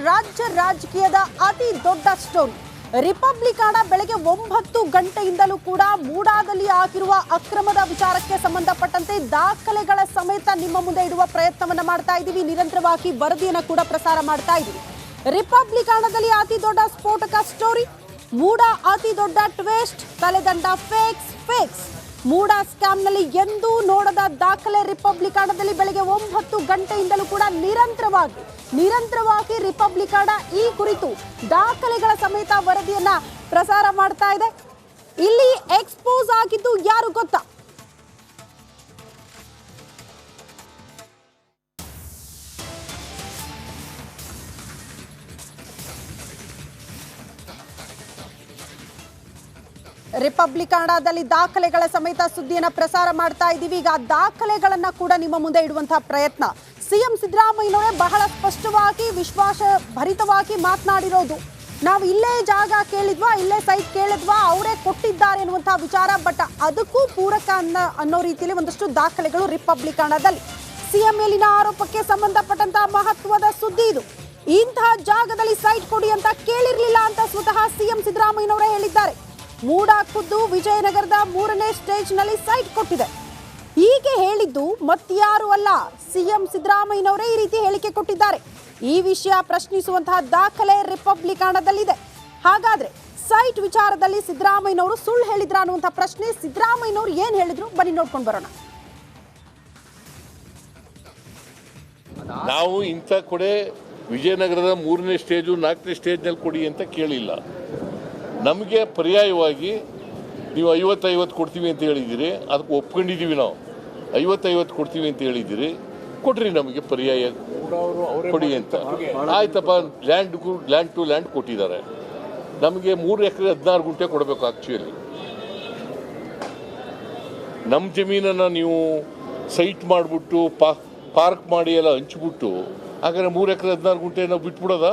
ರಾಜ್ಯ ರಾಜಕೀಯದ ಅತಿ ದೊಡ್ಡ ಸ್ಟೋರಿ. ರಿಪಬ್ಲಿಕನ್ ಬೆಳಗ್ಗೆ 9 ಗಂಟೆಯಿಂದಲೂ ಕೂಡ ಮೂಡಾದಲ್ಲಿ ಆಗಿರುವ ಅಕ್ರಮದ ವಿಚಾರಕ್ಕೆ ಸಂಬಂಧಪಟ್ಟಂತೆ ದಾಖಲೆಗಳ ಸಮೇತ ನಿಮ್ಮ ಮುಂದೆ ಇಡುವ ಪ್ರಯತ್ನವನ್ನ ಮಾಡ್ತಾ ಇದ್ದೀವಿ. ನಿರಂತರವಾಗಿ ವರದಿಯನ್ನು ಕೂಡ ಪ್ರಸಾರ ಮಾಡ್ತಾ ಇದ್ದೀವಿ. ರಿಪಬ್ಲಿಕನ್ದಲ್ಲಿ ಅತಿ ದೊಡ್ಡ ಸ್ಫೋಟಕ ಸ್ಟೋರಿ, ಮೂಡ ಅತಿ ದೊಡ್ಡ ಟ್ವಿಸ್ಟ್, ತಲೆದಂಡ ಫೇಕ್ಸ್. ಮೂಡ ಸ್ಕ್ಯಾಮ್ನಲ್ಲಿ ಎಂದೂ ನೋಡದ ದಾಖಲೆ ರಿಪಬ್ಲಿಕನ್ದಲ್ಲಿ ಬೆಳಗ್ಗೆ 9 ಗಂಟೆಯಿಂದಲೂ ಕೂಡ ನಿರಂತರವಾಗಿ ರಿಪಬ್ಲಿಕನ್ ಈ ಕುರಿತು ದಾಖಲೆಗಳ ಸಮೇತ ವರದಿಯನ್ನ ಪ್ರಸಾರ ಮಾಡ್ತಾ ಇದೆ. ಇಲ್ಲಿ ಎಕ್ಸ್ಪೋಸ್ ಆಗಿದ್ದು ಯಾರು ಗೊತ್ತಾ? ರಿಪಬ್ಲಿಕನ್ದಲ್ಲಿ ದಾಖಲೆಗಳ ಸಮೇತ ಸುದ್ದಿಯನ್ನು ಪ್ರಸಾರ ಮಾಡ್ತಾ ಇದ್ದೀವಿ. ಈಗ ದಾಖಲೆಗಳನ್ನ ಕೂಡ ನಿಮ್ಮ ಮುಂದೆ ಇಡುವಂತಹ ಪ್ರಯತ್ನ. ಸಿಎಂ ಸಿದ್ದರಾಮಯ್ಯನವರೇ ಬಹಳ ಸ್ಪಷ್ಟವಾಗಿ ವಿಶ್ವಾಸ ಭರಿತವಾಗಿ ಮಾತನಾಡಿರೋದು. ನಾವು ಇಲ್ಲೇ ಜಾಗ ಕೇಳಿದ್ವಾ, ಇಲ್ಲೇ ಸೈಟ್ ಕೇಳಿದ್ವಾ, ಅವರೇ ಕೊಟ್ಟಿದ್ದಾರೆ ಅನ್ನುವಂತಹ ವಿಚಾರ. ಬಟ್ ಅದಕ್ಕೂ ಪೂರಕ ಅನ್ನೋ ರೀತಿಯಲ್ಲಿ ಒಂದಷ್ಟು ದಾಖಲೆಗಳು ರಿಪಬ್ಲಿಕನ್ದಲ್ಲಿ. ಸಿಎಂ ಮೇಲಿನ ಆರೋಪಕ್ಕೆ ಸಂಬಂಧಪಟ್ಟಂತಹ ಮಹತ್ವದ ಸುದ್ದಿ ಇದು. ಇಂತಹ ಜಾಗದಲ್ಲಿ ಸೈಟ್ ಕೊಡಿ ಅಂತ ಕೇಳಿರ್ಲಿಲ್ಲ ಅಂತ ಸ್ವತಃ ಸಿಎಂ ಸಿದ್ದರಾಮಯ್ಯನವರೇ ಹೇಳಿದ್ದಾರೆ. ಮೂಡ ಖುದ್ದು ವಿಜಯನಗರದ 3ನೇ ಸ್ಟೇಜ್ನಲ್ಲಿ ಸೈಟ್ ಕೊಟ್ಟಿದೆ. ಹೀಗೆ ಹೇಳಿದ್ದು ಮತ್ಯಾರು ಅಲ್ಲ, ಸಿಎಂ ಸಿದ್ದರಾಮಯ್ಯನವರೇ ಈ ರೀತಿ ಹೇಳಿಕೆ ಕೊಟ್ಟಿದ್ದಾರೆ. ಈ ವಿಷಯ ಪ್ರಶ್ನಿಸುವಂತಹ ದಾಖಲೆ ರಿಪಬ್ಲಿಕನ್ದಲ್ಲಿದೆ. ಹಾಗಾದ್ರೆ ಸೈಟ್ ವಿಚಾರದಲ್ಲಿ ಸಿದ್ದರಾಮಯ್ಯನವರು ಸುಳ್ಳು ಹೇಳಿದ್ರ ಅನ್ನುವಂಥ ಪ್ರಶ್ನೆ. ಸಿದ್ದರಾಮಯ್ಯನವರು ಏನ್ ಹೇಳಿದ್ರು ಬನ್ನಿ ನೋಡ್ಕೊಂಡು ಬರೋಣ. ನಾವು ಇಂಥ ಕೊಡೆ ವಿಜಯನಗರದ 3ನೇ ಸ್ಟೇಜು 4ನೇ ಸ್ಟೇಜ್ನಲ್ಲಿ ಕೊಡಿ ಅಂತ ಕೇಳಿಲ್ಲ. ನಮಗೆ ಪರ್ಯಾಯವಾಗಿ ನೀವು 50-50 ಕೊಡ್ತೀವಿ ಅಂತ ಹೇಳಿದ್ದೀರಿ, ಅದಕ್ಕೆ ಒಪ್ಕೊಂಡಿದ್ದೀವಿ. ನಾವು 50-50 ಕೊಡ್ತೀವಿ ಅಂತ ಹೇಳಿದ್ದೀರಿ, ಕೊಡ್ರಿ ನಮಗೆ ಪರ್ಯಾಯ ಕೊಡಿ ಅಂತ. ಆಯ್ತಪ್ಪ, ಲ್ಯಾಂಡ್ ಟು ಲ್ಯಾಂಡ್ ಕೊಟ್ಟಿದ್ದಾರೆ. ನಮಗೆ 3 ಎಕರೆ 16 ಗುಂಟೆ ಕೊಡಬೇಕು. ಆ್ಯಕ್ಚುಲಿ ನಮ್ಮ ಜಮೀನನ್ನು ನೀವು ಸೈಟ್ ಮಾಡಿಬಿಟ್ಟು ಪಾರ್ಕ್ ಮಾಡಿ ಎಲ್ಲ ಹಂಚ್ಬಿಟ್ಟು ಹಾಗಾದ್ರೆ 3 ಎಕರೆ 16 ಗುಂಟೆ ನಾವು ಬಿಟ್ಬಿಡೋದ?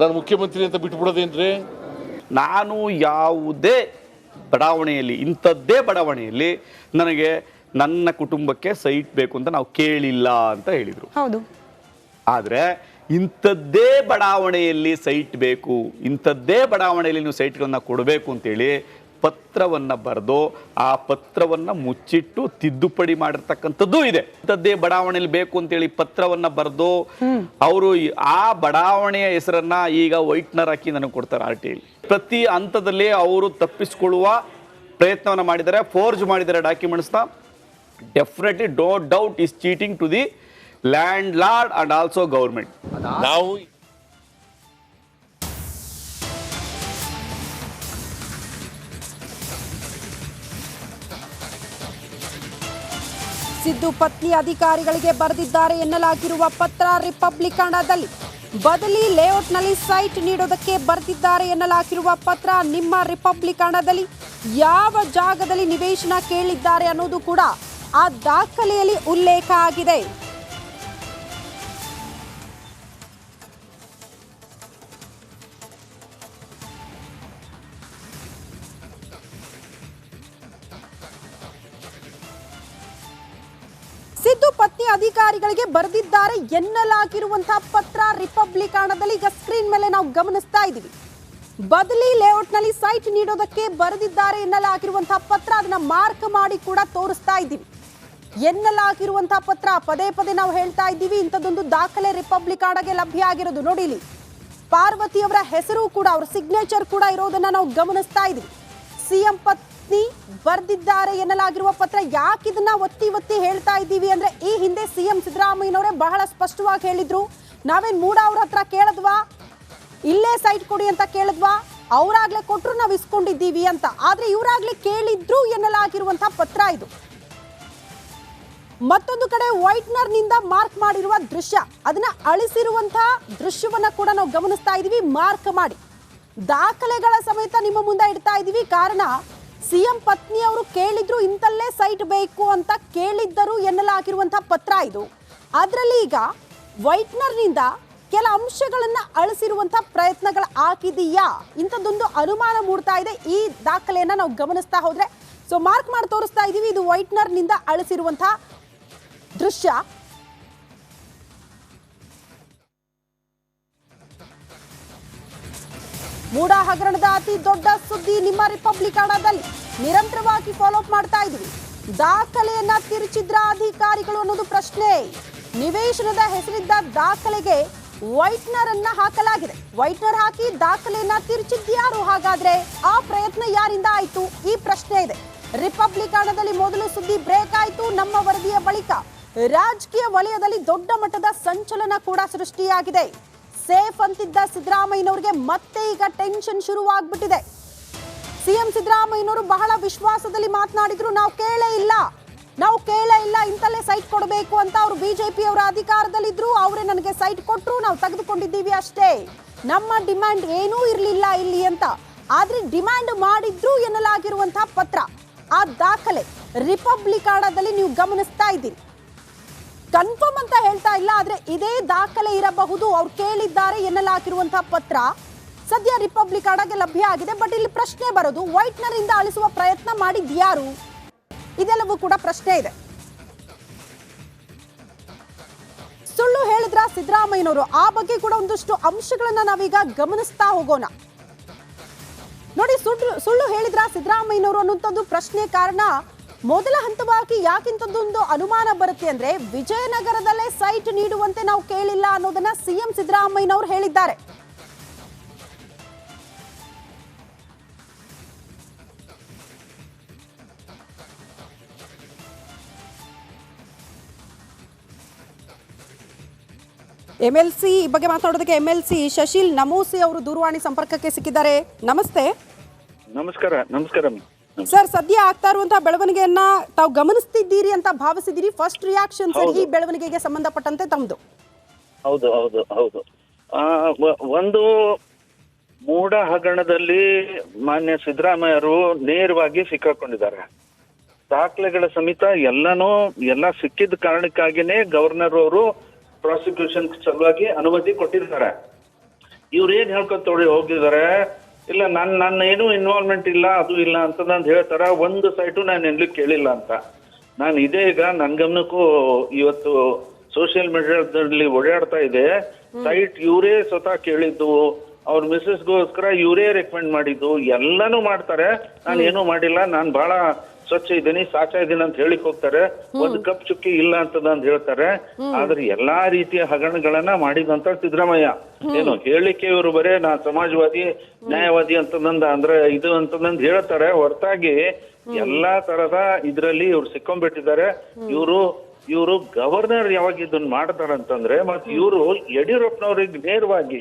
ನಾನು ಮುಖ್ಯಮಂತ್ರಿ ಅಂತ ಬಿಟ್ಬಿಡೋದೇನ್ರಿ? ನಾನು ಯಾವುದೇ ಬಡಾವಣೆಯಲ್ಲಿ, ಇಂಥದ್ದೇ ಬಡಾವಣೆಯಲ್ಲಿ ನನಗೆ ನನ್ನ ಕುಟುಂಬಕ್ಕೆ ಸೈಟ್ ಬೇಕು ಅಂತ ನಾವು ಕೇಳಿಲ್ಲ ಅಂತ ಹೇಳಿದರು. ಹೌದು. ಆದರೆ ಇಂಥದ್ದೇ ಬಡಾವಣೆಯಲ್ಲಿ ಸೈಟ್ ಬೇಕು, ಇಂಥದ್ದೇ ಬಡಾವಣೆಯಲ್ಲಿ ನೀವು ಸೈಟ್ಗಳನ್ನ ಕೊಡಬೇಕು ಅಂತೇಳಿ ಪತ್ರವನ್ನು ಬರೆದು ಆ ಪತ್ರವನ್ನು ಮುಚ್ಚಿಟ್ಟು ತಿದ್ದುಪಡಿ ಮಾಡಿರ್ತಕ್ಕಂಥದ್ದು ಇದೆ. ಇಂಥದ್ದೇ ಬಡಾವಣೆಯಲ್ಲಿ ಬೇಕು ಅಂತೇಳಿ ಪತ್ರವನ್ನು ಬರೆದು ಅವರು ಆ ಬಡಾವಣೆಯ ಹೆಸರನ್ನ ಈಗ ವೈಟ್ನರ್ ಹಾಕಿ ನನಗೆ ಕೊಡ್ತಾರೆ. RTI ಪ್ರತಿ ಹಂತದಲ್ಲಿ ಅವರು ತಪ್ಪಿಸಿಕೊಳ್ಳುವ ಪ್ರಯತ್ನವನ್ನು ಮಾಡಿದ್ದಾರೆ, ಫೋರ್ಜ್ ಮಾಡಿದ್ದಾರೆ ಡಾಕ್ಯುಮೆಂಟ್ಸ್ನ. Definitely no doubt is cheating to the landlord and also government. ನಾವು ಸಿದ್ದು ಪತ್ನಿ ಅಧಿಕಾರಿಗಳಿಗೆ ಬರೆದಿದ್ದಾರೆ ಎನ್ನಲಾಗಿರುವ ಪತ್ರ ರಿಪಬ್ಲಿಕನ್ದಲ್ಲಿ. ಬದಲಿ ಲೇಔಟ್ನಲ್ಲಿ ಸೈಟ್ ನೀಡೋದಕ್ಕೆ ಬರೆದಿದ್ದಾರೆ ಎನ್ನಲಾಗಿರುವ ಪತ್ರ ನಿಮ್ಮ ರಿಪಬ್ಲಿಕನ್ದಲ್ಲಿ ಯಾವ ಜಾಗದಲ್ಲಿ ನಿವೇಶನ ಕೇಳಿದ್ದಾರೆ ಅನ್ನೋದು ಕೂಡ ಆ ದಾಖಲೆಯಲ್ಲಿ ಉಲ್ಲೇಖ ಆಗಿದೆ. ಸಿದ್ದು ಪತ್ನಿ ಅಧಿಕಾರಿಗಳಿಗೆ ಬರೆದಿದ್ದಾರೆ ಎನ್ನಲಾಗಿರುವಂತಹ ಪತ್ರ ರಿಪಬ್ಲಿಕನ್ದಲ್ಲಿ ಈಗ ಸ್ಕ್ರೀನ್ ಮೇಲೆ ನಾವು ಗಮನಿಸ್ತಾ ಇದ್ದೀವಿ. ಬದಲಿ ಲೇಔಟ್ನಲ್ಲಿ ಸೈಟ್ ನೀಡೋದಕ್ಕೆ ಬರೆದಿದ್ದಾರೆ ಎನ್ನಲಾಗಿರುವಂತಹ ಪತ್ರ, ಅದನ್ನ ಮಾರ್ಕ್ ಮಾಡಿ ಕೂಡ ತೋರಿಸ್ತಾ ಇದ್ದೀವಿ. ಎನ್ನಲಾಗಿರುವಂತಹ ಪತ್ರ ಪದೇ ಪದೇ ನಾವು ಹೇಳ್ತಾ ಇದ್ದೀವಿ. ಇಂಥದ್ದೊಂದು ದಾಖಲೆ ರಿಪಬ್ಲಿಕನ್ಗೆ ಲಭ್ಯ ಆಗಿರೋದು ನೋಡಿ. ಇಲ್ಲಿ ಪಾರ್ವತಿ ಅವರ ಹೆಸರು ಕೂಡ, ಅವರ ಸಿಗ್ನೇಚರ್ ಕೂಡ ಇರೋದನ್ನ ನಾವು ಗಮನಿಸ್ತಾ ಇದ್ದೀವಿ. ಸಿಎಂ ಪತ್ನಿ ಬರೆದಿದ್ದಾರೆ ಎನ್ನಲಾಗಿರುವ ಪತ್ರ. ಯಾಕೆ ಇದನ್ನ ಒತ್ತಿ ಹೇಳ್ತಾ ಇದ್ದೀವಿ ಅಂದ್ರೆ, ಈ ಹಿಂದೆ ಸಿಎಂ ಸಿದ್ದರಾಮಯ್ಯನವರೇ ಬಹಳ ಸ್ಪಷ್ಟವಾಗಿ ಹೇಳಿದ್ರು, ನಾವೇನ್ ಮೂಡ ಅವ್ರ ಹತ್ರ ಕೇಳಿದ್ವಾ, ಇಲ್ಲೇ ಸೈಟ್ ಕೊಡಿ ಅಂತ ಕೇಳಿದ್ವಾ, ಅವರಾಗ್ಲೇ ಕೊಟ್ಟರು ನಾವು ಇಸ್ಕೊಂಡಿದ್ದೀವಿ ಅಂತ. ಆದ್ರೆ ಇವರಾಗ್ಲೇ ಕೇಳಿದ್ರು ಎನ್ನಲಾಗಿರುವಂತಹ ಪತ್ರ ಇದು. ಮತ್ತೊಂದು ಕಡೆ ವೈಟ್ನರ್ ನಿಂದ ಮಾರ್ಕ್ ಮಾಡಿರುವ ದೃಶ್ಯ, ಅದನ್ನ ಅಳಿಸಿರುವಂತಹ ದೃಶ್ಯವನ್ನ ಕೂಡ ನಾವು ಗಮನಿಸ್ತಾ ಇದೀವಿ. ಮಾರ್ಕ್ ಮಾಡಿ ದಾಖಲೆಗಳ ಸಮೇತ ನಿಮ್ಮ ಮುಂದೆ ಇಡ್ತಾ ಇದೀವಿ. ಕಾರಣ, ಸಿಎಂ ಪತ್ನಿ ಅವರು ಕೇಳಿದ್ರು, ಇಂತಲ್ಲೇ ಸೈಟ್ ಬೇಕು ಅಂತ ಕೇಳಿದ್ದರು ಎನ್ನಲಾಗಿರುವಂತಹ ಪತ್ರ ಇದು. ಅದರಲ್ಲಿ ಈಗ ವೈಟ್ನರ್ ನಿಂದ ಕೆಲ ಅಂಶಗಳನ್ನ ಅಳಿಸಿರುವಂತಹ ಪ್ರಯತ್ನಗಳು ಆಗಿದೆಯಾ, ಇಂಥದ್ದೊಂದು ಅನುಮಾನ ಮೂಡ್ತಾ ಇದೆ. ಈ ದಾಖಲೆಯನ್ನ ನಾವು ಗಮನಿಸ್ತಾ ಹೋದ್ರೆ, ಸೊ ಮಾರ್ಕ್ ಮಾಡಿ ತೋರಿಸ್ತಾ ಇದೀವಿ. ಇದು ವೈಟ್ನರ್ ನಿಂದ ಅಳಿಸಿರುವಂತಹ ದೃಶ್ಯ. ಮೂಡ ಹಗರಣದ ಅತಿ ದೊಡ್ಡ ಸುದ್ದಿ ನಿಮ್ಮ ರಿಪಬ್ಲಿಕ್ ಕನ್ನಡದಲ್ಲಿ ನಿರಂತರವಾಗಿ ಫಾಲೋ ಅಪ್ ಮಾಡ್ತಾ ಇದ್ವಿ. ದಾಖಲೆಯನ್ನ ತಿರುಚಿದ್ರ ಅಧಿಕಾರಿಗಳು ಅನ್ನೋದು ಪ್ರಶ್ನೆ. ನಿವೇಶನದ ಹೆಸರಿದ್ದ ದಾಖಲೆಗೆ ವೈಟ್ನರ್ ಅನ್ನ ಹಾಕಲಾಗಿದೆ. ವೈಟ್ನರ್ ಹಾಕಿ ದಾಖಲೆಯನ್ನ ತಿರುಚಿದ್ಯಾರು? ಹಾಗಾದ್ರೆ ಆ ಪ್ರಯತ್ನ ಯಾರಿಂದ ಆಯ್ತು? ಈ ಪ್ರಶ್ನೆ ಇದೆ. ರಿಪಬ್ಲಿಕ್ ಕನ್ನಡದಲ್ಲಿ ಮೊದಲು ಸುದ್ದಿ ಬ್ರೇಕ್ ಆಯ್ತು. ನಮ್ಮ ವರದಿಯ ಬಳಿಕ ರಾಜಕೀಯ ವಲಯದಲ್ಲಿ ದೊಡ್ಡ ಮಟ್ಟದ ಸಂಚಲನ ಕೂಡ ಸೃಷ್ಟಿಯಾಗಿದೆ. ಸೇಫ್ ಅಂತಿದ್ದ ಸಿದ್ದರಾಮಯ್ಯನವರಿಗೆ ಮತ್ತೆ ಈಗ ಟೆನ್ಷನ್ ಶುರುವಾಗ್ಬಿಟ್ಟಿದೆ. ಸಿಎಂ ಸಿದ್ದರಾಮಯ್ಯನವರು ಬಹಳ ವಿಶ್ವಾಸದಲ್ಲಿ ಮಾತನಾಡಿದ್ರು, ನಾವು ಕೇಳೇ ಇಲ್ಲ ಇಂತಲ್ಲೇ ಸೈಟ್ ಕೊಡಬೇಕು ಅಂತ. ಅವರು ಬಿಜೆಪಿ ಅವರ ಅಧಿಕಾರದಲ್ಲಿದ್ರು, ಅವರೇ ನನಗೆ ಸೈಟ್ ಕೊಟ್ಟರು, ನಾವು ತೆಗೆದುಕೊಂಡಿದ್ದೀವಿ ಅಷ್ಟೇ, ನಮ್ಮ ಡಿಮ್ಯಾಂಡ್ ಏನೂ ಇರಲಿಲ್ಲ ಇಲ್ಲಿ ಅಂತ. ಆದ್ರೆ ಡಿಮ್ಯಾಂಡ್ ಮಾಡಿದ್ರು ಎನ್ನಲಾಗಿರುವಂತಹ ಪತ್ರ, ಆ ದಾಖಲೆ ರಿಪಬ್ಲಿಕ್ ಕನ್ನಡದಲ್ಲಿ ನೀವು ಗಮನಿಸ್ತಾ ಇದ್ದೀರಿ. ಕನ್ಫರ್ಮ್ ಅಂತ ಹೇಳ್ತಾ ಇಲ್ಲ, ಆದ್ರೆ ಇದೇ ದಾಖಲೆ ಇರಬಹುದು. ಅವ್ರು ಕೇಳಿದ್ದಾರೆ ಎನ್ನಲಾಗಿರುವಂತಹ ಪತ್ರ ಸದ್ಯ ರಿಪಬ್ಲಿಕ್ ಕನ್ನಡಗೆ ಲಭ್ಯ ಆಗಿದೆ. ಬಟ್ ಇಲ್ಲಿ ಪ್ರಶ್ನೆ ಬರೋದು, ವೈಟ್ನರ್ ಇಂದ ಅಳಿಸುವ ಪ್ರಯತ್ನ ಮಾಡಿದ್ಯಾರು? ಇದೆಲ್ಲವೂ ಕೂಡ ಪ್ರಶ್ನೆ ಇದೆ. ಸುಳ್ಳು ಹೇಳಿದ್ರ ಸಿದ್ದರಾಮಯ್ಯನವರು? ಆ ಬಗ್ಗೆ ಕೂಡ ಒಂದಷ್ಟು ಅಂಶಗಳನ್ನ ನಾವೀಗ ಗಮನಿಸ್ತಾ ಹೋಗೋಣ. ನೋಡಿ, ಸುಳ್ಳು ಹೇಳಿದ್ರ ಸಿದ್ದರಾಮಯ್ಯನವರು ಅನ್ನುವಂಥದ್ದು ಪ್ರಶ್ನೆ. ಕಾರಣ ಮೊದಲ ಹಂತವಾಗಿ ಯಾಕಿಂತದ್ದೊಂದು ಅನುಮಾನ ಬರುತ್ತೆ ಅಂದ್ರೆ, ವಿಜಯನಗರದಲ್ಲೇ ಸೈಟ್ ನೀಡುವಂತೆ ನಾವು ಕೇಳಿಲ್ಲ ಅನ್ನೋದನ್ನ ಸಿಎಂ ಸಿದ್ದರಾಮಯ್ಯನವರು ಹೇಳಿದ್ದಾರೆ. ಎಂಎಲ್ಸಿ ಬಗ್ಗೆ ಮಾತನಾಡೋದಕ್ಕೆ ಎಂಎಲ್ಸಿ ಶಶಿಲ್ ನಮೋಸಿ ಅವರು ದೂರವಾಣಿ ಸಂಪರ್ಕಕ್ಕೆ ಸಿಕ್ಕಿದ್ದಾರೆ. ನಮಸ್ತೆ. ನಮಸ್ಕಾರ ಸರ್, ಸದ್ಯ ಆಗ್ತಾ ಇರುವಂತಹ ಬೆಳವಣಿಗೆಯನ್ನ ತಾವು ಗಮನಿಸ್ತಿದ್ದೀರಿ ಅಂತ ಭಾವಿಸಿದ್ದೀರಿ. ಫಸ್ಟ್ ರಿಯಾಕ್ಷನ್ ಸರ್ ಈ ಬೆಳವಣಿಗೆಗೆ ಸಂಬಂಧಪಟ್ಟಂತೆ ತಮ್ಮದು? ಹೌದು. ಒಂದು ಮೂಡ ಹಗರಣದಲ್ಲಿ ಮಾನ್ಯ ಸಿದ್ದರಾಮಯ್ಯರು ನೇರವಾಗಿ ಸಿಕ್ಕಾಕೊಂಡಿದ್ದಾರೆ. ದಾಖಲೆಗಳ ಸಮೇತ ಎಲ್ಲ ಸಿಕ್ಕಿದ ಕಾರಣಕ್ಕಾಗಿನೇ ಗವರ್ನರ್ ಅವರು ಪ್ರಾಸಿಕ್ಯೂಷನ್ ಸಲುವಾಗಿ ಅನುಮತಿ ಕೊಟ್ಟಿದ್ದಾರೆ. ಇವ್ರು ಏನ್ ಹೇಳ್ಕೊಂತ ಹೋಗಿದ್ದಾರೆ, ಇಲ್ಲ ನನ್ನ ಏನು ಇನ್ವಾಲ್ವ್ಮೆಂಟ್ ಇಲ್ಲ, ಅದು ಇಲ್ಲ ಅಂತ ನಾನು ಹೇಳ್ತಾರ. ಒಂದು ಸೈಟು ನಾನು ಎಲ್ಲಿ ಕೇಳಿಲ್ಲ ಅಂತ. ನಾನು ಇದೇ ಈಗ ನನ್ನ ಗಮನಕ್ಕೂ ಇವತ್ತು ಸೋಷಿಯಲ್ ಮೀಡಿಯಾದಲ್ಲಿ ಓಡಾಡ್ತಾ ಇದೆ. ಸೈಟ್ ಇವರೇ ಸ್ವತಃ ಕೇಳಿದ್ದು, ಅವ್ರ ಮಿಸಸ್ಗೋಸ್ಕರ ಇವರೇ ರೆಕಮೆಂಡ್ ಮಾಡಿದ್ದು, ಎಲ್ಲಾನು ಮಾಡ್ತಾರೆ. ನಾನು ಏನೂ ಮಾಡಿಲ್ಲ, ನಾನು ಬಹಳ ಸ್ವಚ್ಛ ಇದ್ದೀನಿ, ಸಾಚಾ ಇದ್ದೀನಿ ಅಂತ ಹೇಳಿಕ್ ಹೋಗ್ತಾರೆ. ಒಂದು ಕಪ್ ಚುಕ್ಕಿ ಇಲ್ಲ ಅಂತ ಹೇಳ್ತಾರೆ. ಆದ್ರೆ ಎಲ್ಲಾ ರೀತಿಯ ಹಗರಣಗಳನ್ನ ಮಾಡಿದಂತ ಸಿದ್ದರಾಮಯ್ಯ. ಏನು ಹೇಳಿಕೆ ಇವರು ಬರೇ ನಾ ಸಮಾಜವಾದಿ ನ್ಯಾಯವಾದಿ ಅಂದ್ರೆ ಇದು ಅಂತಂದ್ ಹೇಳ್ತಾರೆ ಹೊರತಾಗಿ ಎಲ್ಲಾ ತರದ ಇದ್ರಲ್ಲಿ ಇವ್ರು ಸಿಕ್ಕೊಂಡ್ಬಿಟ್ಟಿದ್ದಾರೆ. ಇವರು ಗವರ್ನರ್ ಯಾವಾಗ ಇದನ್ನ ಮಾಡ್ತಾರಂತಂದ್ರೆ, ಮತ್ತೆ ಇವರು ಯಡಿಯೂರಪ್ಪನವ್ರಿಗೆ ನೇರವಾಗಿ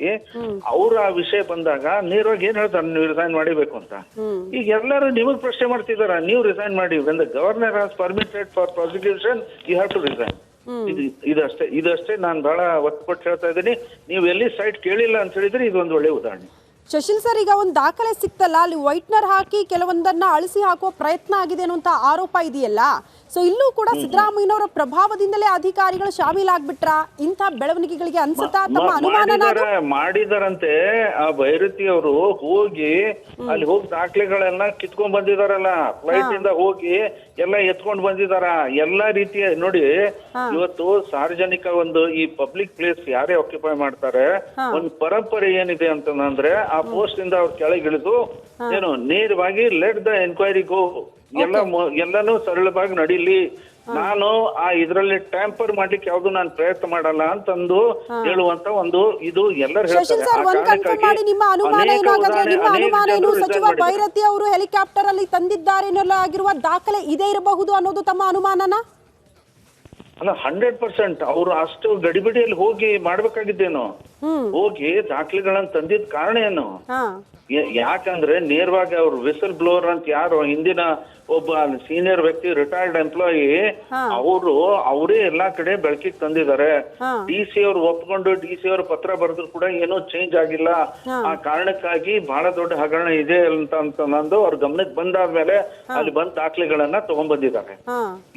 ಅವ್ರ ಆ ವಿಷಯ ಬಂದಾಗ ನೇರವಾಗಿ ಏನ್ ಹೇಳ್ತಾರೆ, ನೀವು ರಿಸೈನ್ ಮಾಡಿಬೇಕು ಅಂತ. ಈಗ ಎಲ್ಲರೂ ನಿಮಗ್ ಪ್ರಶ್ನೆ ಮಾಡ್ತಿದಾರ, ನೀವು ರಿಸೈನ್ ಮಾಡಿ. When the governor has permitted for prosecution you have to resign. ಇದಷ್ಟೇ ನಾನು ಬಹಳ ಒತ್ತು ಕೊಟ್ಟು ಹೇಳ್ತಾ ಇದ್ದೀನಿ. ನೀವು ಎಲ್ಲಿ ಸೈಟ್ ಕೇಳಿಲ್ಲ ಅಂತ ಹೇಳಿದ್ರೆ ಇದೊಂದು ಒಳ್ಳೆ ಉದಾಹರಣೆ. ಶಶಿಲ್ ಸರ್, ಈಗ ಒಂದು ದಾಖಲೆ ಸಿಕ್ತಲ್ಲ, ಅಲ್ಲಿ ವೈಟ್ನರ್ ಹಾಕಿ ಕೆಲವೊಂದನ್ನ ಅಳಿಸಿ ಹಾಕುವ ಪ್ರಯತ್ನ ಆಗಿದೆ ಅನ್ನುವಂತ ಆರೋಪ ಇದೆಯಲ್ಲ. ಸೊ ಇಲ್ಲೂ ಕೂಡ ಸಿದ್ದರಾಮಯ್ಯನವರ ಪ್ರಭಾವದಿಂದಲೇ ಅಧಿಕಾರಿಗಳು ಶಾಮೀಲಾಗ್ಬಿಟ್ರ? ಇಂಥ ಬೆಳವಣಿಗೆಗಳಿಗೆ ಅನ್ಸುತ್ತಾ ತಮ್ಮ ಅನುಮಾನ ಮಾಡಿದಾರಂತೆ? ಆ ಭೈರತಿ ಅವರು ಹೋಗಿ ಅಲ್ಲಿ ಹೋಗಿ ದಾಖಲೆಗಳೆಲ್ಲ ಕಿತ್ಕೊಂಡ್ ಬಂದಿದಾರಲ್ಲ, ಫ್ಲೈಟ್ ಇಂದ ಹೋಗಿ ಎಲ್ಲ ಎತ್ಕೊಂಡ್ ಬಂದಿದಾರ. ಎಲ್ಲಾ ರೀತಿಯ ನೋಡಿ, ಇವತ್ತು ಸಾರ್ವಜನಿಕ ಒಂದು ಈ ಪಬ್ಲಿಕ್ ಪ್ಲೇಸ್ ಯಾರೇ ಆಕ್ಯುಪೈ ಮಾಡ್ತಾರೆ, ಒಂದು ಪರಂಪರೆ ಏನಿದೆ ಅಂತಂದ್ರೆ, ಆ ಪೋಸ್ಟ್ ಇಂದ ಅವ್ರು ಕೆಳಗಿಳಿದು ಏನು ನೇರವಾಗಿ ಲೆಟ್ ದ ಎನ್ಕ್ವೈರಿ ಗೋ, ಎಲ್ಲಾನು ಸರಳವಾಗಿ ನಡೀಲಿ, ನಾನು ಆ ಇದರಲ್ಲಿ ಟ್ಯಾಂಪರ್ ಮಾಡ್ಲಿಕ್ಕೆ ಯಾವ್ದು ನಾನು ಪ್ರಯತ್ನ ಮಾಡಲ್ಲ ಅಂತಂದು ಹೇಳುವಂತ ಒಂದು ಇದು ಎಲ್ಲರೂ ಹೇಳ್ತಾರೆ. ನಿಮ್ಮ ಅನುಮಾನ ಏನು? ಸಚಿವ ಭೈರತಿ ಅವರು ಹೆಲಿಕಾಪ್ಟರ್ ಅಲ್ಲಿ ತಂದಿದ್ದಾರೆ ಎನ್ನಲಾಗಿರುವ ದಾಖಲೆ ಇದೇ ಇರಬಹುದು ಅನ್ನೋದು ತಮ್ಮ ಅನುಮಾನನ? ಅಲ್ಲ, 100% ಅವ್ರು ಅಷ್ಟು ಗಡಿಬಿಡಿಯಲ್ಲಿ ಹೋಗಿ ಮಾಡ್ಬೇಕಾಗಿದ್ದೇನು? ಹೋಗಿ ದಾಖಲೆಗಳನ್ನ ತಂದಿದ್ ಕಾರಣ ಏನು? ಯಾಕಂದ್ರೆ ನೇರವಾಗಿ ಅವ್ರು ವಿಸಲ್ ಬ್ಲೋವರ್ ಅಂತ ಯಾರು ಹಿಂದಿನ ಒಬ್ಬ ಸೀನಿಯರ್ ವ್ಯಕ್ತಿ, ರಿಟೈರ್ಡ್ ಎಂಪ್ಲಾಯಿ, ಅವರೇ ಎಲ್ಲಾ ಕಡೆ ಬೆಳಕಿಗೆ ತಂದಿದ್ದಾರೆ. DC ಅವ್ರು ಒಪ್ಕೊಂಡು DC ಅವ್ರ ಪತ್ರ ಬರೆದ್ರು ಕೂಡ ಏನೋ ಚೇಂಜ್ ಆಗಿಲ್ಲ. ಆ ಕಾರಣಕ್ಕಾಗಿ ಬಹಳ ದೊಡ್ಡ ಹಗರಣ ಇದೆ ಅಂತ ನಂದು ಅವ್ರ ಗಮನಕ್ಕೆ ಬಂದಾದ್ಮೇಲೆ ಅಲ್ಲಿ ಬಂದ ದಾಖಲೆಗಳನ್ನ ತಗೊಂಡ್ಬಂದಿದ್ದಾರೆ.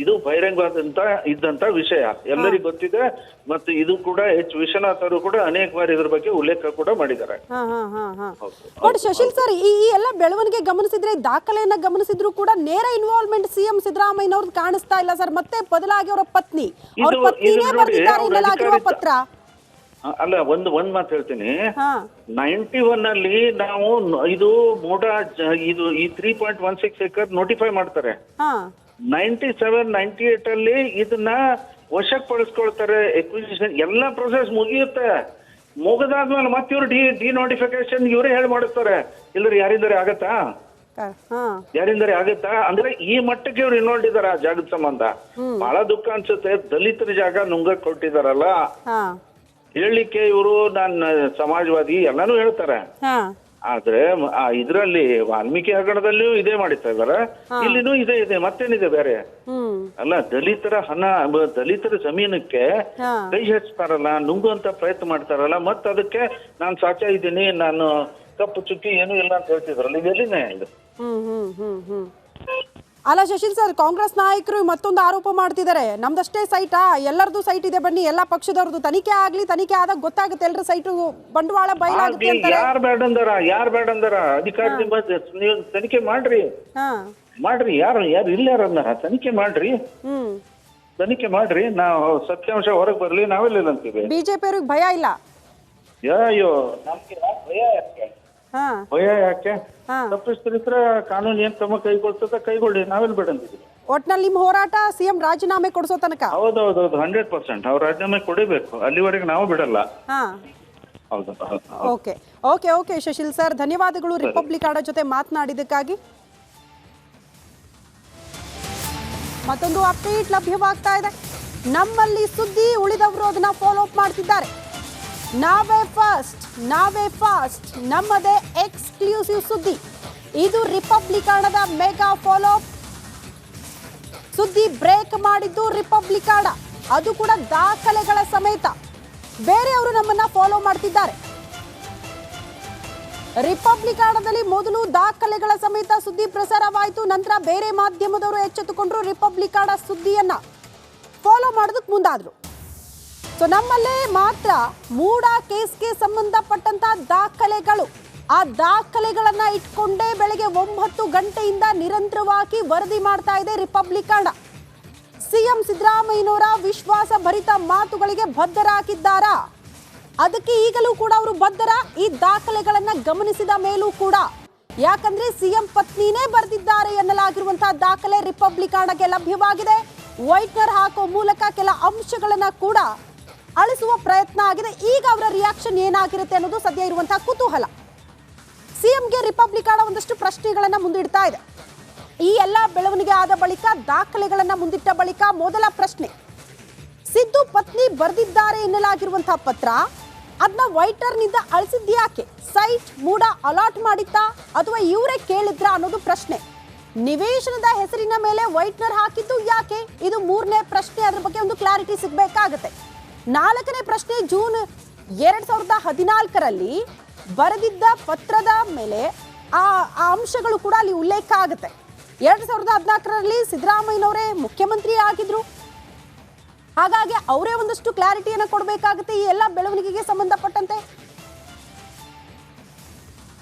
ಇದು ಬಹಿರಂಗವಾದಂತ ಇದ್ದಂತ ವಿಷಯ ಎಲ್ಲರಿಗೂ ಗೊತ್ತಿದೆ. ಮತ್ತು ಇದು ಕೂಡ ವಿಶ್ವನಾಥ್ ಅವರು ಕೂಡ ಅನೇಕ ಬಾರಿ ಇದ್ರ ಬಗ್ಗೆ ಉಲ್ಲೇಖ ಕೂಡ ಮಾಡಿದ್ದಾರೆ. ಶಶಿಲ್ ಸರ್, ಈ ಎಲ್ಲ ಬೆಳವಣಿಗೆ ಗಮನಿಸಿದ್ರೆ, ದಾಖಲೆಯನ್ನ ಗಮನಿಸಿದ್ರು ಕೂಡ ನೇರ ಇನ್ವಾಲ್ವ್ಮೆಂಟ್ ಸಿಎಂ ಸಿದ್ದರಾಮಯ್ಯನವ್ರದ್ದು ಕಾಣಿಸ್ತಾ ಇಲ್ಲ ಸರ್. ಮತ್ತೆ ಬದಲಾಗಿ ಅವರ ಪತ್ನಿನೇ ಬರೆದಿದ್ದಾರೆ ಎನ್ನಲಾಗಿರುವ ಪತ್ರ. ಅಲ್ಲ ಒಂದ್ ಮಾತು ಹೇಳ್ತೀನಿ. ಹಾ 91 ಅಲ್ಲಿ ನಾವು ಇದು ಇದು ಈ 3.16 acre ನೋಟಿಫೈ ಮಾಡ್ತಾರೆ. ಹಾ 97, 98 ಅಲ್ಲಿ ಇದನ್ನ ವಶಕ್ಕೆ ಪಡಿಸ್ಕೊಳ್ತಾರೆ. ಎಕ್ವಿಸಿಷನ್ ಎಲ್ಲ ಪ್ರೊಸೆಸ್ ಮುಗಿಯುತ್ತೆ. ಮುಗಿದಾದ್ಮೇಲೆ ಮತ್ತೆ ಇವ್ರು ಡಿನೋಟಿಫಿಕೇಶನ್ ಇವರೇ ಹೇಳಿ ಮಾಡಿಸ್ತಾರೆ. ಇಲ್ಲರಿ ಯಾರಿಂದರೆ ಆಗತ್ತಾ? ಹಾ ಯಾರಿಂದರೆ ಆಗತ್ತಾ? ಅಂದ್ರೆ ಈ ಮಟ್ಟಕ್ಕೆ ಇವ್ರು ಇನ್ವಾಲ್ವ್ ಇದಾರೆ ಆ ಜಾಗದ ಸಂಬಂಧ. ಬಹಳ ದುಃಖ ಅನ್ಸುತ್ತೆ. ದಲಿತರ ಜಾಗ ನುಂಗಕ್ ಕೊಟ್ಟಿದಾರಲ್ಲ, ಹಾ ಹೇಳಲಿಕ್ಕೆ ಇವರು ನಾನು ಸಮಾಜವಾದಿ ಎಲ್ಲಾನು ಹೇಳ್ತಾರೆ. ಹಾ ಆದ್ರೆ ಇದ್ರಲ್ಲಿ ವಾಲ್ಮೀಕಿ ಹಗರಣದಲ್ಲಿಯೂ ಇದೇ ಮಾಡಿತಾ ಇದಾರೆ, ಇಲ್ಲಿನೂ ಇದೆ. ಮತ್ತೇನಿದೆ ಬೇರೆ? ಅಲ್ಲ, ದಲಿತರ ದಲಿತರ ಜಮೀನಕ್ಕೆ ಕೈ ಹಚ್ತಾರಲ್ಲ, ನುಂಗುವಂತ ಪ್ರಯತ್ನ ಮಾಡ್ತಾರಲ್ಲ, ಮತ್ ಅದಕ್ಕೆ ನಾನ್ ಸಾಚಾ ಇದ್ದೀನಿ, ನಾನು ಕಪ್ಪು ಚುಕ್ಕಿ ಏನೂ ಇಲ್ಲ ಅಂತ ಹೇಳ್ತಿದ್ರಲ್ಲ, ಇದೆಲ್ಲಿನೇ ಇದು? ಅಲ್ಲ ಶಶಿಲ್ ಸರ್, ಕಾಂಗ್ರೆಸ್ ನಾಯಕರು ಮತ್ತೊಂದು ಆರೋಪ ಮಾಡ್ತಿದ್ದಾರೆ, ನಮ್ದಷ್ಟೇ ಸೈಟಾ, ಎಲ್ಲರದು ಸೈಟ್ ಇದೆ, ಬನ್ನಿ ಎಲ್ಲಾ ಪಕ್ಷದವ್ರದ್ದು ತನಿಖೆ ಆಗ್ಲಿ, ತನಿಖೆ ಆದಾಗ ಗೊತ್ತಾಗುತ್ತೆ ಎಲ್ಲರ ಸೈಟು ಬಂಡವಾಳ ಬಯಲಾಗುತ್ತೆ ಅಂತ. ಯಾರ್ ಬೇಡ ಅಂದಾರ ಅಧಿಕಾರಿ ನೀವು ತನಿಖೆ ಮಾಡ್ರಿ. ಯಾರು ಇಲ್ಲಾರ ತನಿಖೆ ಮಾಡ್ರಿ. ತನಿಖೆ ಮಾಡ್ರಿ, ನಾವು ಸತ್ಯಾಂಶ ಹೊರಗೆ ಬರ್ಲಿ, ನಾವೆಲ್ಲ ಅಂತೀವಿ. ಬಿಜೆಪಿ ಅವ್ರಿಗೆ ಭಯ ಇಲ್ಲ? ಅಯ್ಯೋ, ನಮ್ಗೆ ಭಯ ಯಾಕೆ? ಭಯ ಯಾಕೆ? ತಪ್ಪಿಸ್ತಿದ್ರೆ ಕಾನೂನು ಏನ್ ಕ್ರಮ ಕೈಗೊಳ್ಳಿ, ನಾವೆಲ್ಲ ಬೇಡ ಅಂತಿದ್ವಿ. ಒಟ್ನಲ್ಲಿ ನಿಮ್ ಹೋರಾಟ ಸಿಎಂ ರಾಜೀನಾಮೆ ಕೊಡಿಸೋ ತನಕ? ಹೌದೌದು, 100% ಅವ್ರು ರಾಜೀನಾಮೆ ಕೊಡಬೇಕು. ಅಲ್ಲಿವರೆಗೆ ನಾವು ಬಿಡಲ್ಲ. ಹೌದು. Okay okay okay Shashil sir, ಧನ್ಯವಾದಗಳು ರಿಪಬ್ಲಿಕ್ ಆಡೋ ಜೊತೆ ಮಾತನಾಡಿದ್ದಕ್ಕಾಗಿ. ಮತ್ತೊಂದು ಅಪ್ಡೇಟ್ ಲಭ್ಯವಾಗ್ತಾ ಇದೆ. ನಮ್ಮಲ್ಲಿ ಸುದ್ದಿ, ಉಳಿದವರು ಅದನ್ನ ಫಾಲೋ ಅಪ್ ಮಾಡ್ತಿದ್ದಾರೆ. ನಾವೇ ಫಾಸ್ಟ್, ನಮ್ಮದೇ ಎಕ್ಸ್ಕ್ಲೂಸಿವ್ ಸುದ್ದಿ. ಇದು ರಿಪಬ್ಲಿಕಾಣದ ಮೆಗಾ ಫಾಲೋ ಅಪ್. ಸುದ್ದಿ ಬ್ರೇಕ್ ಮಾಡಿದ್ದು ರಿಪಬ್ಲಿಕಾಣ, ಅದು ಕೂಡ ದಾಖಲೆಗಳ ಸಮೇತ. ಬೇರೆಯವರು ನಮ್ಮನ್ನ ಫಾಲೋ ಮಾಡ್ತಿದ್ದಾರೆ. ರಿಪಬ್ಲಿಕಾಣದಲ್ಲಿ ಮೊದಲು ದಾಖಲೆಗಳ ಸಮೇತ ಸುದ್ದಿ ಪ್ರಸಾರವಾಯಿತು. ನಂತರ ಬೇರೆ ಮಾಧ್ಯಮದವರು ಎಚ್ಚೆತ್ತುಕೊಂಡ್ರು, ರಿಪಬ್ಲಿಕಾಣ ಸುದ್ದಿಯನ್ನ ಫಾಲೋ ಮಾಡೋದಕ್ಕೆ ಮುಂದಾದ್ರು. ಸೊ ನಮ್ಮಲ್ಲೇ ಮಾತ್ರ ಮೂಡ ಕೇಸ್ಗೆ ಸಂಬಂಧಪಟ್ಟಂತ ದಾಖಲೆಗಳು, ಆ ದಾಖಲೆಗಳನ್ನ ಇಟ್ಕೊಂಡೇ ಬೆಳಗ್ಗೆ 9 ಗಂಟೆಯಿಂದ ನಿರಂತರವಾಗಿ ವರದಿ ಮಾಡ್ತಾ ಇದೆ ರಿಪಬ್ಲಿಕಾಣ. ಸಿಎಂ ಸಿದ್ದರಾಮಯ್ಯನವರ ವಿಶ್ವಾಸ ಭರಿತ ಮಾತುಗಳಿಗೆ ಬದ್ಧರಾಗಿದ್ದಾರಾ? ಅದಕ್ಕೆ ಈಗಲೂ ಕೂಡ ಅವರು ಬದ್ಧರ? ಈ ದಾಖಲೆಗಳನ್ನ ಗಮನಿಸಿದ ಮೇಲೂ ಕೂಡ, ಯಾಕಂದ್ರೆ ಸಿಎಂ ಪತ್ನಿನೇ ಬರೆದಿದ್ದಾರೆ ಎನ್ನಲಾಗಿರುವಂತಹ ದಾಖಲೆ ರಿಪಬ್ಲಿಕಾಣಕ್ಕೆ ಲಭ್ಯವಾಗಿದೆ. ವೈಟ್ನರ್ ಹಾಕೋ ಮೂಲಕ ಕೆಲ ಅಂಶಗಳನ್ನ ಕೂಡ ಅಳಿಸುವ ಪ್ರಯತ್ನ ಆಗಿದೆ. ಈಗ ಅವರ ರಿಯಾಕ್ಷನ್ ಏನಾಗಿರುತ್ತೆ ಅನ್ನೋದು ಸದ್ಯ ಇರುವಂತಹ ಕುತೂಹಲ. ಸಿಎಂಗೆ ರಿಪಬ್ಲಿಕಾಣ ಒಂದಷ್ಟು ಪ್ರಶ್ನೆಗಳನ್ನ ಮುಂದಿಡ್ತಾ ಇದೆ. ಈ ಎಲ್ಲ ಬೆಳವಣಿಗೆ ಆದ ಬಳಿಕ, ದಾಖಲೆಗಳನ್ನ ಮುಂದಿಟ್ಟ ಬಳಿಕ ಮೊದಲ ಪ್ರಶ್ನೆ, ಸಿದ್ದು ಪತ್ನಿ ಬರೆದಿದ್ದಾರೆ ಎನ್ನಲಾಗಿರುವಂತಹ ಪತ್ರ, ಅದನ್ನ ವೈಟರ್ನಿಂದ ಅಳಿಸಿದ್ಯಾಕೆ? ಸೈಟ್ ಮೂಡ ಅಲಾಟ್ ಮಾಡಿತ್ತಾ ಅಥವಾ ಇವರೇ ಕೇಳಿದ್ರಾ ಅನ್ನೋದು ಪ್ರಶ್ನೆ. ನಿವೇಶನದ ಹೆಸರಿನ ಮೇಲೆ ವೈಟ್ನರ್ ಹಾಕಿದ್ದು ಯಾಕೆ? ಇದು 3ನೇ ಪ್ರಶ್ನೆ. ಅದ್ರ ಬಗ್ಗೆ ಒಂದು ಕ್ಲಾರಿಟಿ ಸಿಗಬೇಕಾಗುತ್ತೆ. 4ನೇ ಪ್ರಶ್ನೆ, ಜೂನ್ 2014ರಲ್ಲಿ ಬರೆದಿದ್ದ ಪತ್ರದ ಮೇಲೆ ಆ ಅಂಶಗಳು ಕೂಡ ಅಲ್ಲಿ ಉಲ್ಲೇಖ ಆಗುತ್ತೆ. 2014ರಲ್ಲಿ ಸಿದ್ದರಾಮಯ್ಯನವರೇ ಮುಖ್ಯಮಂತ್ರಿ ಆಗಿದ್ರು, ಹಾಗಾಗಿ ಅವರೇ ಒಂದಷ್ಟು ಕ್ಲಾರಿಟಿಯನ್ನು ಕೊಡಬೇಕಾಗುತ್ತೆ ಈ ಎಲ್ಲ ಬೆಳವಣಿಗೆಗೆ ಸಂಬಂಧಪಟ್ಟಂತೆ.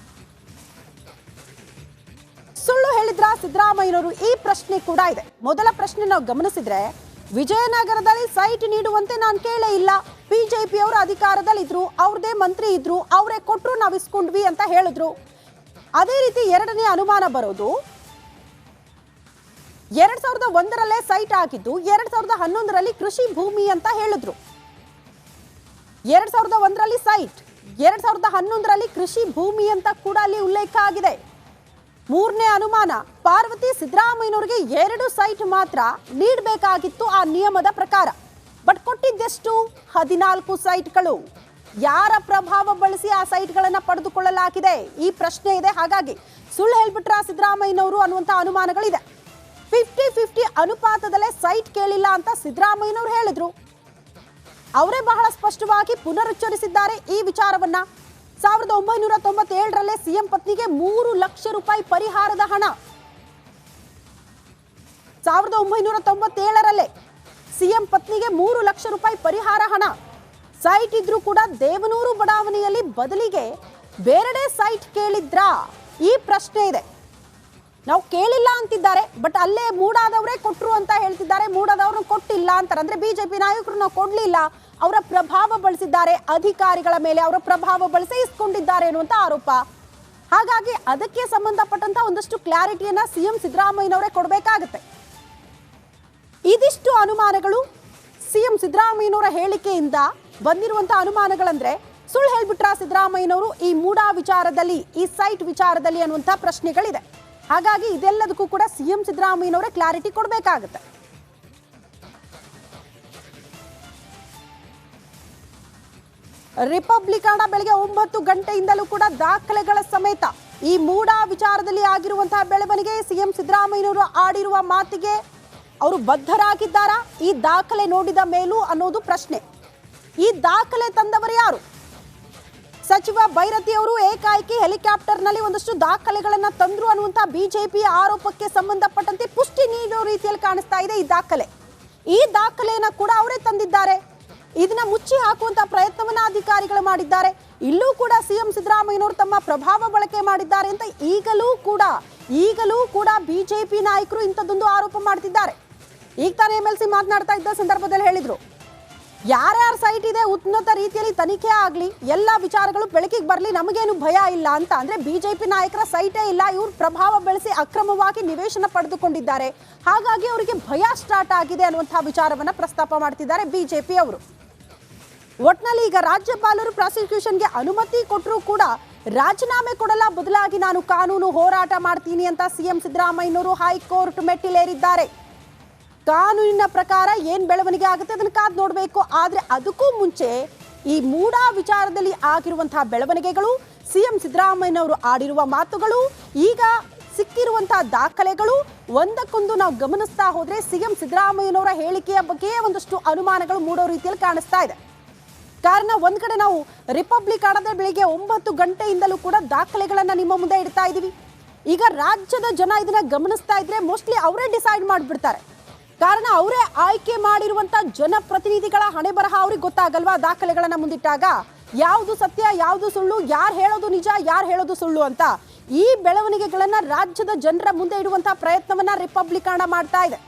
ಸುಳ್ಳು ಹೇಳಿದ್ರ ಸಿದ್ದರಾಮಯ್ಯನವರು? ಈ ಪ್ರಶ್ನೆ ಕೂಡ ಇದೆ. ಮೊದಲ ಪ್ರಶ್ನೆ ನಾವು ಗಮನಿಸಿದ್ರೆ, ವಿಜಯನಗರದಲ್ಲಿ ಸೈಟ್ ನೀಡುವಂತೆ ನಾನು ಕೇಳೇ ಇಲ್ಲ, ಬಿಜೆಪಿ ಅವರು ಅಧಿಕಾರದಲ್ಲಿದ್ರು, ಅವ್ರದೇ ಮಂತ್ರಿ ಇದ್ರು, ಅವರೇ ಕೊಟ್ಟರು, ನಾವು ಇಸ್ಕೊಂಡ್ವಿ ಅಂತ ಹೇಳಿದ್ರು. ಅದೇ ರೀತಿ ಎರಡನೇ ಅನುಮಾನ ಬರೋದು, 2001ರಲ್ಲೇ ಸೈಟ್ ಆಗಿದ್ದು 2011ರಲ್ಲಿ ಕೃಷಿ ಭೂಮಿ ಅಂತ ಹೇಳಿದ್ರು. 2001ರಲ್ಲಿ ಸೈಟ್, 2011ರಲ್ಲಿ ಕೃಷಿ ಭೂಮಿ ಅಂತ ಕೂಡ ಅಲ್ಲಿ ಉಲ್ಲೇಖ ಆಗಿದೆ. 3ನೇ ಅನುಮಾನ, ಪಾರ್ವತಿ ಸಿದ್ದರಾಮಯ್ಯನವರಿಗೆ 2 ಸೈಟ್ ಮಾತ್ರ ನೀಡಬೇಕಾಗಿತ್ತು ಆ ನಿಯಮದ ಪ್ರಕಾರ, ಬಟ್ ಕೊಟ್ಟಿದ್ದೆಷ್ಟು? 14 ಸೈಟ್ಗಳು. ಯಾರ ಪ್ರಭಾವ ಬಳಸಿ ಆ ಸೈಟ್ಗಳನ್ನು ಪಡೆದುಕೊಳ್ಳಲಾಗಿದೆ? ಈ ಪ್ರಶ್ನೆ ಇದೆ. ಹಾಗಾಗಿ ಸುಳ್ಳು ಹೇಳ್ಬಿಟ್ರ ಸಿದ್ದರಾಮಯ್ಯನವರು ಅನ್ನುವಂಥ ಅನುಮಾನಗಳಿದೆ. 50-50 ಅನುಪಾತದಲ್ಲೇ ಸೈಟ್ ಕೇಳಿಲ್ಲ ಅಂತ ಸಿದ್ದರಾಮಯ್ಯನವರು ಹೇಳಿದ್ರು. ಅವರೇ ಬಹಳ ಸ್ಪಷ್ಟವಾಗಿ ಪುನರುಚ್ಚರಿಸಿದ್ದಾರೆ ಈ ವಿಚಾರವನ್ನ. 1997ರಲ್ಲೇ ಸಿಎಂ ಪತ್ನಿಗೆ 3 ಲಕ್ಷ ರೂಪಾಯಿ ಪರಿಹಾರದ ಹಣ. 1997ರಲ್ಲೇ ಸಿಎಂ ಪತ್ನಿಗೆ 3 ಲಕ್ಷ ರೂಪಾಯಿ ಪರಿಹಾರ ಹಣ. ಸೈಟ್ ಇದ್ರೂ ಕೂಡ ದೇವನೂರು ಬಡಾವಣೆಯಲ್ಲಿ ಬದಲಿಗೆ ಬೇರೆಡೆ ಸೈಟ್ ಕೇಳಿದ್ರಾ? ಈ ಪ್ರಶ್ನೆ ಇದೆ. ನಾವು ಕೇಳಿಲ್ಲ ಅಂತಿದ್ದಾರೆ, ಬಟ್ ಅಲ್ಲೇ ಮೂಡಾದವರೇ ಕೊಟ್ಟರು ಅಂತ ಹೇಳ್ತಿದ್ದಾರೆ. ಮೂಡಾದವ್ರನ್ನ ಕೊಟ್ಟಿಲ್ಲ ಅಂತಾರೆ. ಅಂದ್ರೆ ಬಿಜೆಪಿ ನಾಯಕರು ನಾವು ಕೊಡ್ಲಿಲ್ಲ, ಅವರ ಪ್ರಭಾವ ಬಳಸಿದ್ದಾರೆ, ಅಧಿಕಾರಿಗಳ ಮೇಲೆ ಅವರ ಪ್ರಭಾವ ಬಳಸಿ ಇಸ್ಕೊಂಡಿದ್ದಾರೆ ಅನ್ನುವಂಥ ಆರೋಪ. ಹಾಗಾಗಿ ಅದಕ್ಕೆ ಸಂಬಂಧಪಟ್ಟಂತ ಒಂದಷ್ಟು ಕ್ಲಾರಿಟಿಯನ್ನ ಸಿಎಂ ಸಿದ್ದರಾಮಯ್ಯನವರೇ ಕೊಡಬೇಕಾಗತ್ತೆ. ಇದಿಷ್ಟು ಅನುಮಾನಗಳು ಸಿಎಂ ಸಿದ್ದರಾಮಯ್ಯನವರ ಹೇಳಿಕೆಯಿಂದ ಬಂದಿರುವಂತ ಅನುಮಾನಗಳಂದ್ರೆ ಸುಳ್ಳು ಹೇಳ್ಬಿಟ್ರ ಸಿದ್ದರಾಮಯ್ಯನವರು ಈ ಮೂಡಾ ವಿಚಾರದಲ್ಲಿ, ಈ ಸೈಟ್ ವಿಚಾರದಲ್ಲಿ ಅನ್ನುವಂಥ ಪ್ರಶ್ನೆಗಳಿದೆ. ಹಾಗಾಗಿ ಇದೆಲ್ಲದಕ್ಕೂ ಕೂಡ ಸಿಎಂ ಸಿದ್ದರಾಮಯ್ಯನವರೇ ಕ್ಲಾರಿಟಿ ಕೊಡಬೇಕಾಗುತ್ತೆ. ರಿಪಬ್ಲಿಕನ್ ಬೆಳಗ್ಗೆ 9 ಗಂಟೆಯಿಂದಲೂ ಕೂಡ ದಾಖಲೆಗಳ ಸಮೇತ ಈ ಮೂಡಾ ವಿಚಾರದಲ್ಲಿ ಆಗಿರುವಂತಹ ಬೆಳವಣಿಗೆ, ಸಿಎಂ ಸಿದ್ದರಾಮಯ್ಯನವರು ಆಡಿರುವ ಮಾತಿಗೆ ಅವರು ಬದ್ಧರಾಗಿದ್ದಾರಾ ಈ ದಾಖಲೆ ನೋಡಿದ ಮೇಲೂ ಅನ್ನೋದು ಪ್ರಶ್ನೆ. ಈ ದಾಖಲೆ ತಂದವರು ಯಾರು? ಸಚಿವ ಭೈರತಿ ಅವರು ಏಕಾಏಕಿ ಹೆಲಿಕಾಪ್ಟರ್ನಲ್ಲಿ ಒಂದಷ್ಟು ದಾಖಲೆಗಳನ್ನ ತಂದ್ರು ಅನ್ನುವಂಥ ಬಿಜೆಪಿ ಆರೋಪಕ್ಕೆ ಸಂಬಂಧಪಟ್ಟಂತೆ ಪುಷ್ಟಿ ನೀಡುವ ರೀತಿಯಲ್ಲಿ ಕಾಣಿಸ್ತಾ ಇದೆ ಈ ದಾಖಲೆ. ಈ ದಾಖಲೆಯನ್ನ ಕೂಡ ಅವರೇ ತಂದಿದ್ದಾರೆ. ಇದನ್ನ ಮುಚ್ಚಿ ಹಾಕುವಂತ ಪ್ರಯತ್ನವನ್ನ ಅಧಿಕಾರಿಗಳು ಮಾಡಿದ್ದಾರೆ. ಇಲ್ಲೂ ಕೂಡ ಸಿಎಂ ಸಿದ್ದರಾಮಯ್ಯನವರು ತಮ್ಮ ಪ್ರಭಾವ ಬಳಕೆ ಮಾಡಿದ್ದಾರೆ ಅಂತ ಈಗಲೂ ಕೂಡ ಬಿಜೆಪಿ ನಾಯಕರು ಇಂಥದ್ದೊಂದು ಆರೋಪ ಮಾಡ್ತಿದ್ದಾರೆ. ಈಗ ತಾನೇ MLC ಮಾತನಾಡ್ತಾ ಇದ್ದ ಸಂದರ್ಭದಲ್ಲಿ ಹೇಳಿದ್ರು, ಯಾರ್ಯಾರ ಸೈಟ್ ಇದೆ ಉನ್ನತ ರೀತಿಯಲ್ಲಿ ತನಿಖೆ ಆಗಲಿ, ಎಲ್ಲ ವಿಚಾರಗಳು ಬೆಳಕಿಗೆ ಬರಲಿ, ನಮಗೇನು ಭಯ ಇಲ್ಲ ಅಂತ. ಅಂದ್ರೆ ಬಿಜೆಪಿ ನಾಯಕರ ಸೈಟೇ ಇಲ್ಲ, ಇವ್ರು ಪ್ರಭಾವ ಬೆಳೆಸಿ ಅಕ್ರಮವಾಗಿ ನಿವೇಶನ ಪಡೆದುಕೊಂಡಿದ್ದಾರೆ, ಹಾಗಾಗಿ ಅವರಿಗೆ ಭಯ ಸ್ಟಾರ್ಟ್ ಆಗಿದೆ ಅನ್ನುವಂತಹ ವಿಚಾರವನ್ನ ಪ್ರಸ್ತಾಪ ಮಾಡ್ತಿದ್ದಾರೆ ಬಿಜೆಪಿ ಅವರು. ಒಟ್ನಲ್ಲಿ ಈಗ ರಾಜ್ಯಪಾಲರು ಪ್ರಾಸಿಕ್ಯೂಷನ್ಗೆ ಅನುಮತಿ ಕೊಟ್ಟರೂ ಕೂಡ ರಾಜೀನಾಮೆ ಕೊಡಲ್ಲ, ಬದಲಾಗಿ ನಾನು ಕಾನೂನು ಹೋರಾಟ ಮಾಡ್ತೀನಿ ಅಂತ ಸಿಎಂ ಸಿದ್ದರಾಮಯ್ಯನವರು ಹೈಕೋರ್ಟ್ ಮೆಟ್ಟಿಲೇರಿದ್ದಾರೆ. ಕಾನೂನಿನ ಪ್ರಕಾರ ಏನ್ ಬೆಳವಣಿಗೆ ಆಗುತ್ತೆ ಅದನ್ನ ಕಾದು ನೋಡಬೇಕು. ಆದ್ರೆ ಅದಕ್ಕೂ ಮುಂಚೆ ಈ ಮೂಡಾ ವಿಚಾರದಲ್ಲಿ ಆಗಿರುವಂತಹ ಬೆಳವಣಿಗೆಗಳು, ಸಿಎಂ ಸಿದ್ದರಾಮಯ್ಯನವರು ಆಡಿರುವ ಮಾತುಗಳು, ಈಗ ಸಿಕ್ಕಿರುವಂತಹ ದಾಖಲೆಗಳು ಒಂದಕ್ಕೊಂದು ನಾವು ಗಮನಿಸ್ತಾ ಹೋದ್ರೆ ಸಿಎಂ ಸಿದ್ದರಾಮಯ್ಯನವರ ಹೇಳಿಕೆಯ ಬಗ್ಗೆ ಒಂದಷ್ಟು ಅನುಮಾನಗಳು ಮೂಡೋ ರೀತಿಯಲ್ಲಿ ಕಾಣಿಸ್ತಾ ಇದೆ. ಕಾರಣ ಒಂದ್ ಕಡೆ ನಾವು ರಿಪಬ್ಲಿಕ್ ಆಡದ ಬೆಳಿಗ್ಗೆ 9 ಗಂಟೆಯಿಂದಲೂ ಕೂಡ ದಾಖಲೆಗಳನ್ನ ನಿಮ್ಮ ಮುಂದೆ ಇಡ್ತಾ ಇದೀವಿ. ಈಗ ರಾಜ್ಯದ ಜನ ಇದನ್ನ ಗಮನಿಸ್ತಾ ಇದ್ರೆ ಮೋಸ್ಟ್ಲಿ ಅವರೇ ಡಿಸೈಡ್ ಮಾಡಿಬಿಡ್ತಾರೆ. ಕಾರಣ ಅವರೇ ಆಯ್ಕೆ ಮಾಡಿರುವಂತ ಜನಪ್ರತಿನಿಧಿಗಳ ಹಣೆ ಬರಹ ಅವ್ರಿಗೆ ಗೊತ್ತಾಗಲ್ವಾ ದಾಖಲೆಗಳನ್ನ ಮುಂದಿಟ್ಟಾಗ ಯಾವುದು ಸತ್ಯ ಯಾವುದು ಸುಳ್ಳು, ಯಾರು ಹೇಳೋದು ನಿಜ ಯಾರು ಹೇಳೋದು ಸುಳ್ಳು ಅಂತ. ಈ ಬೆಳವಣಿಗೆಗಳನ್ನ ರಾಜ್ಯದ ಜನರ ಮುಂದೆ ಇಡುವಂತಹ ಪ್ರಯತ್ನವನ್ನ ರಿಪಬ್ಲಿಕನ್ ಮಾಡ್ತಾ ಇದೆ.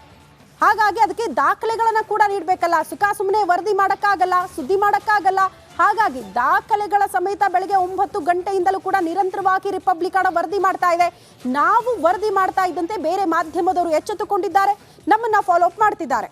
ಹಾಗಾಗಿ ಅದಕ್ಕೆ ದಾಖಲೆಗಳನ್ನ ಕೂಡ ನೀಡಬೇಕಲ್ಲ, ಸುಖ ಸುಮ್ಮನೆ ವರದಿ ಮಾಡಕ್ಕಾಗಲ್ಲ, ಸುದ್ದಿ ಮಾಡಕ್ಕಾಗಲ್ಲ. ಹಾಗಾಗಿ ದಾಖಲೆಗಳ ಸಮೇತ ಬೆಳಗ್ಗೆ 9 ಗಂಟೆಯಿಂದಲೂ ಕೂಡ ನಿರಂತರವಾಗಿ ರಿಪಬ್ಲಿಕನ್ ವರದಿ ಮಾಡ್ತಾ ಇದೆ. ನಾವು ವರದಿ ಮಾಡ್ತಾ ಇದ್ದಂತೆ ಬೇರೆ ಮಾಧ್ಯಮದವರು ಎಚ್ಚೆತ್ತುಕೊಂಡಿದ್ದಾರೆ, ನಮ್ಮನ್ನ ಫಾಲೋ ಅಪ್ ಮಾಡ್ತಿದ್ದಾರೆ.